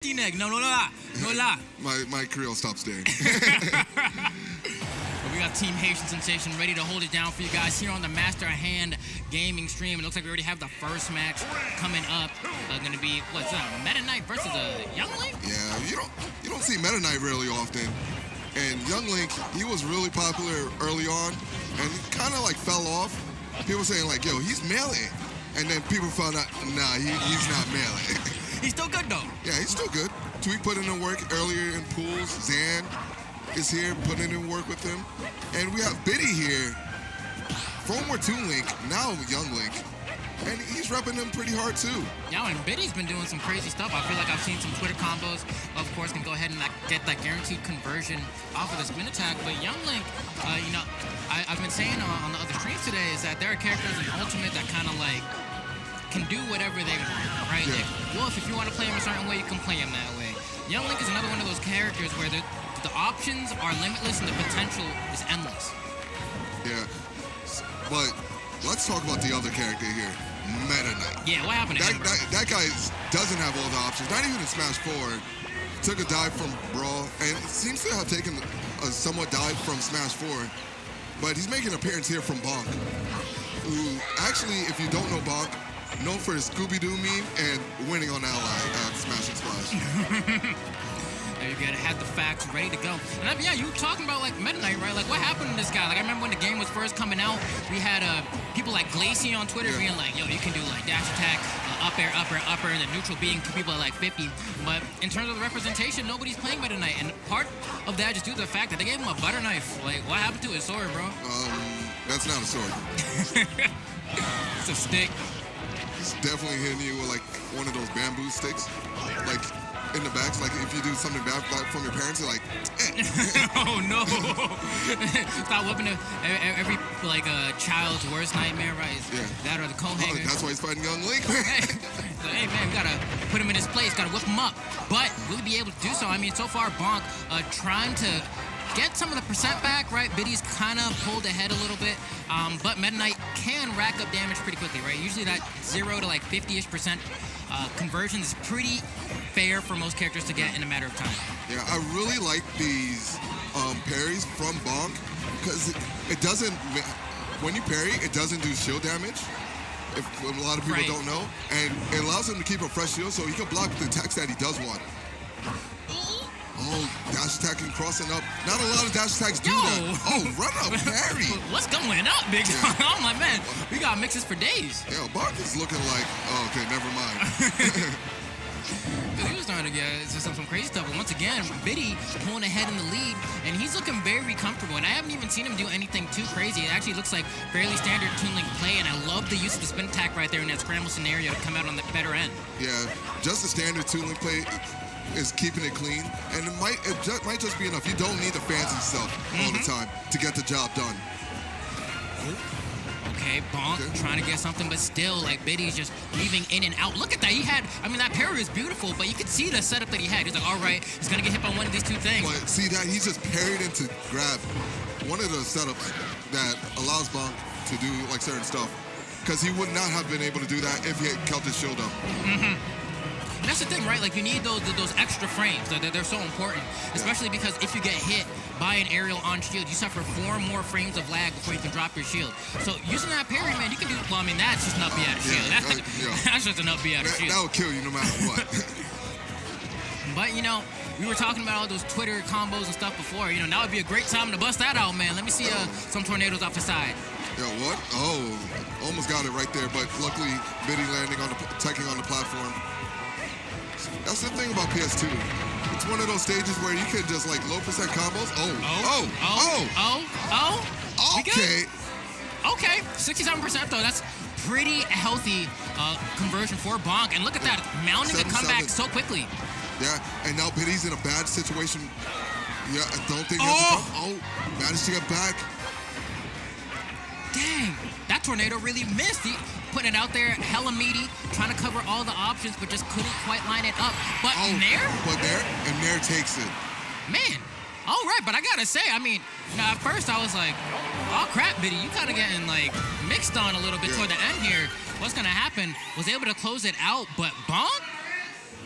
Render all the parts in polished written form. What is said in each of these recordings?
T-neck. No la. My Creole stopped staring. But we got Team Haitian Sensation ready to hold it down for you guys here on the Master Hand Gaming stream. It looks like we already have the first match coming up. Going to be, what's that, Meta Knight versus a Young Link? Yeah, you don't see Meta Knight really often. And Young Link, he was really popular early on, and he kind of like fell off. People saying like, yo, he's melee. And then people found out, nah, he's not melee. He's still good though. Yeah, he's still good. Tweet put in the work earlier in pools. Zan is here putting in work with him. And we have Biddy here. Former Toon Link, now Young Link. And he's repping them pretty hard too. Yeah, and Biddy's been doing some crazy stuff. I feel like I've seen some Twitter combos. Of course, can go ahead and get that guaranteed conversion off of the spin attack. But Young Link, I've been saying on the other streams today is that there are characters in Ultimate that kind of like can do whatever they want, right? Yeah. Like, Wolf, if you want to play him a certain way, you can play him that way. Young Link is another one of those characters where the options are limitless and the potential is endless. Yeah, but let's talk about the other character here, Meta Knight. Yeah, what happened to him? That guy doesn't have all the options, not even in Smash 4. Took a dive from Brawl, and seems to have taken a somewhat dive from Smash 4. But he's making an appearance here from BONK, who actually, if you don't know BONK, known for his Scooby-Doo meme and winning on Ally at Smash and Splash. There you go, had the facts ready to go. And yeah, you were talking about like Meta Knight, right? Like what happened to this guy? Like I remember when the game was first coming out, we had people like Glacier on Twitter being like, yo, you can do like dash attack, up air, and the neutral being people at like 50. But in terms of the representation, nobody's playing Meta Knight. And part of that just due to the fact that they gave him a butter knife. Like what happened to his sword, bro? That's not a sword. It's a stick. He's definitely hitting you with like one of those bamboo sticks, like in the backs. Like if you do something bad from your parents, you're like, eh. Oh no! Stop whipping every like child's worst nightmare, right? Yeah. That or the coat hanger. That's why he's fighting Young Link. Hey man, we gotta put him in his place. Gotta whip him up. But will he be able to do so? I mean, so far BONK trying to get some of the percent back, right? Biddy's kind of pulled ahead a little bit, but Meta Knight can rack up damage pretty quickly, right? Usually that 0 to like 50-ish% conversion is pretty fair for most characters to get in a matter of time. Yeah, I really like these parries from BONK because it doesn't, when you parry, it doesn't do shield damage. If a lot of people don't know, and it allows him to keep a fresh shield so he can block the attacks that he does want. Oh, dash attacking, crossing up. Not a lot of dash attacks do that. Oh, run up parry. What's going up, big time? Yeah. I'm like, man, we got mixes for days. Yeah, BONK is looking like, oh, okay, never mind. He was starting to get some crazy stuff. But once again, Biddy pulling ahead in the lead, and he's looking very comfortable. And I haven't even seen him do anything too crazy. It actually looks like fairly standard Toon Link play, and I love the use of the spin attack right there in that scramble scenario to come out on the better end. Yeah, just the standard Toon Link play is keeping it clean, and it might just be enough. You don't need the fancy stuff all the time to get the job done. Okay, BONK trying to get something, but still, like, Biddy's just weaving in and out. Look at that. He had, I mean, that parry is beautiful, but you could see the setup that he had. He's like, all right, he's going to get hit by one of these two things. But see that? He's just parried into grab. One of the setups that allows BONK to do, like, certain stuff. Because he would not have been able to do that if he had kept his shield up. That's the thing, right? Like, you need those extra frames. They're so important, especially because if you get hit by an aerial on shield, you suffer 4 more frames of lag before you can drop your shield. So using that parry, man, you can do, well, I mean, that's just an up B out of shield. That's just an up B out of shield. That would kill you no matter what. But, you know, we were talking about all those Twitter combos and stuff before. You know, now would be a great time to bust that out, man. Let me see some tornadoes off the side. Yeah, what? Oh, almost got it right there, but luckily Biddy landing on attacking on the platform. That's the thing about PS2. It's one of those stages where you can just like low percent combos. Okay. Okay, 67% though. That's pretty healthy conversion for BONK. And look at that, mounting the comeback so quickly. Yeah, and now Biddy's in a bad situation. Yeah, I don't think managed to get back. Dang, that tornado really missed. He putting it out there, hella meaty, trying to cover all the options, but just couldn't quite line it up. But Nair takes it. Man, all right, but I gotta say, I mean, you know, at first I was like, oh crap, Biddy, you kind of getting like mixed on a little bit toward the end here. What's gonna happen? Was able to cose it out, but BONK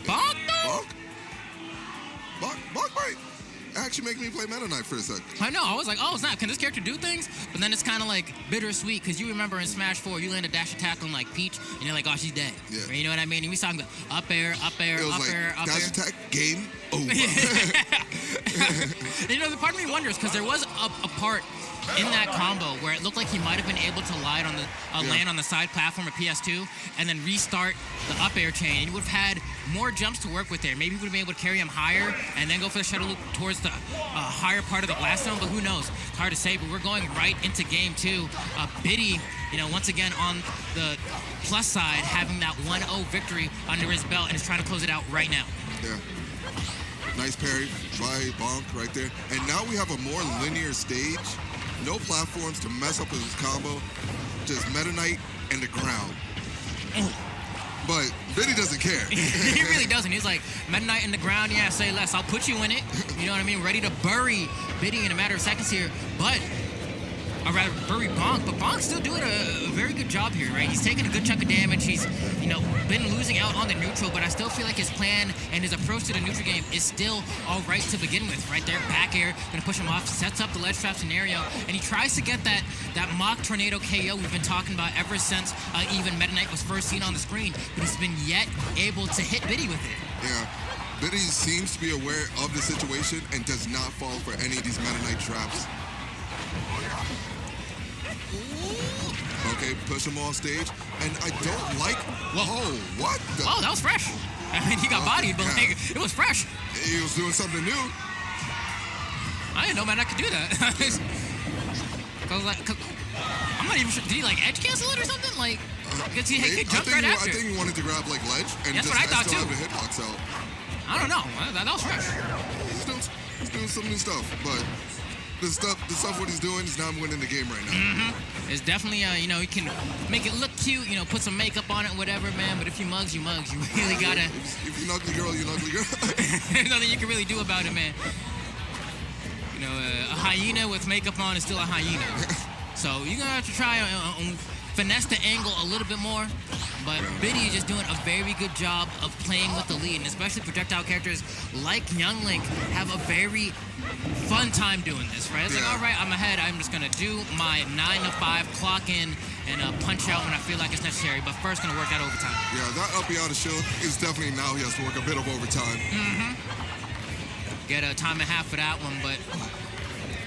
though? actually making me play Meta Knight for a sec. I know. I was like, oh, snap. Can this character do things? But then it's kind of like bittersweet because you remember in Smash 4, you land a dash attack on like Peach, and you're like, oh, she's dead. Yeah. You know what I mean? And we saw him go up air, up air, It was up like, air, up dash air. attack, game over. You know, the part of me wonders because there was a part in that combo where it looked like he might have been able to land on the side platform of PS2 and then restart the up air chain. And he would have had more jumps to work with there. Maybe he would have been able to carry him higher and then go for the shuttle loop towards the higher part of the blast zone, but who knows? It's hard to say, but we're going right into game 2. Biddy, you know, once again on the plus side, having that 1-0 victory under his belt and is trying to close it out right now. Yeah. Nice parry by BONK right there. And now we have a more linear stage. No platforms to mess up with his combo. Just Meta Knight and the ground. But Biddy doesn't care. He really doesn't. He's like, Meta Knight in the ground, yeah, say less. I'll put you in it. You know what I mean? Ready to bury Biddy in a matter of seconds here. But, or rather, bury BONK. But BONK's still doing a very good job here, right? He's taking a good chunk of damage. He's, you know, been losing out on the neutral, but I still feel like his plan and his approach to the neutral game is still all right to begin with. Right there, back air, gonna push him off, sets up the ledge trap scenario, and he tries to get that mock tornado KO we've been talking about ever since even Meta Knight was first seen on the screen, but he's been yet able to hit Biddy with it. Yeah. Biddy seems to be aware of the situation and does not fall for any of these Meta Knight traps. Okay, push him off stage, and I don't like. Whoa, what? Oh, that was fresh. I mean, he got bodied, but like, it was fresh. He was doing something new. I didn't know man I could do that. Cause I'm not even sure. Did he like edge cancel it or something? Like, because he jumped right after. I think he wanted to grab like ledge and that's just what I thought still too. have the hitbox out. I don't know. That was fresh. He's doing some new stuff, but the stuff what he's doing is not winning the game right now. It's definitely, you know, you can make it look cute, you know, put some makeup on it, whatever, man. But if you mugs, you mugs. You really gotta. If you're an ugly girl, you're an ugly girl. There's nothing you can really do about it, man. You know, a hyena with makeup on is still a hyena. So you're gonna have to try finesse the angle a little bit more. But Biddy is just doing a very good job of playing with the lead, and especially projectile characters like Young Link have a very fun time doing this, right? It's like, all right, I'm ahead. I'm just gonna do my 9 to 5 clock in and punch out when I feel like it's necessary. But first, gonna work that overtime. Yeah, that up out of shield is definitely now he has to work a bit of overtime. Get a time and a half for that one, but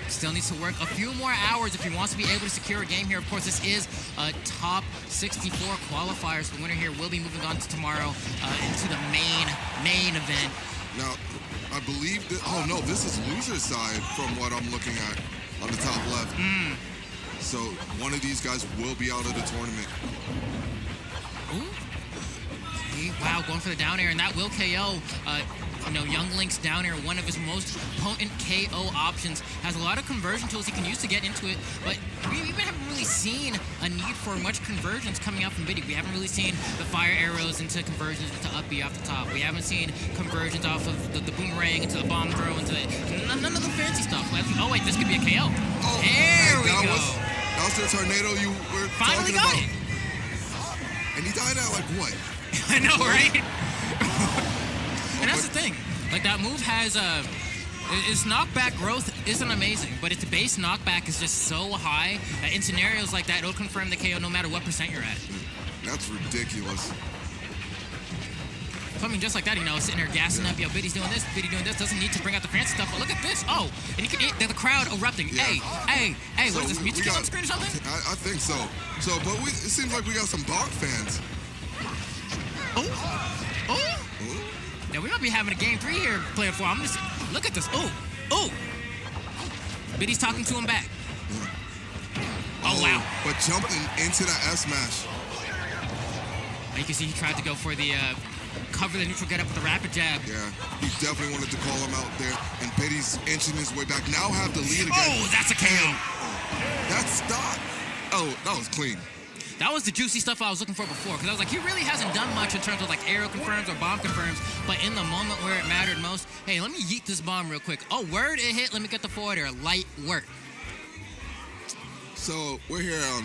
still needs to work a few more hours if he wants to be able to secure a game here. Of course, this is a top 64 qualifier, so the winner here will be moving on to tomorrow into the main event. Now, I believe that, oh no, this is loser's side from what I'm looking at on the top left. So one of these guys will be out of the tournament. Ooh. Wow, going for the down air, and that will KO. You know, Young Link's down air, one of his most potent KO options, has a lot of conversion tools he can use to get into it, but we even haven't really seen a need for much conversions coming out from Biddy. We haven't really seen the fire arrows into conversions into up B off the top. We haven't seen conversions off of the boomerang into the bomb throw, into none of the fancy stuff. Oh wait, this could be a KO. Oh, there we go. That was the tornado you were Finally talking got about. it. And he died at like what? I know, right? And that's the thing. Like, that move has its knockback growth isn't amazing, but its base knockback is just so high that in scenarios like that, it'll confirm the KO no matter what percent you're at. That's ridiculous. So, I mean, just like that, you know, sitting there gassing up, yo, Biddy's doing this, Biddy doing this, doesn't need to bring out the fancy stuff, but look at this. Oh, and you can, the crowd erupting. Yeah. Hey, So what is this, music on the screen or something? I think so. But it seems like we got some BONK fans. Oh. Yeah, we might be having a game 3 here playing for. I'm just, look at this. Oh. Biddy's talking to him back. Oh, wow. But jumping into the S smash. You can see he tried to go for the cover the neutral get up with the rapid jab. Yeah, he definitely wanted to call him out there, and Biddy's inching his way back. Now have the lead again. Oh, that's a KO. That's not. Oh, that was clean. That was the juicy stuff I was looking for before, because I was like, he really hasn't done much in terms of like arrow confirms or bomb confirms, but in the moment where it mattered most, hey, let me yeet this bomb real quick. Oh, word, it hit. Let me get the forward air. Light work. So we're here on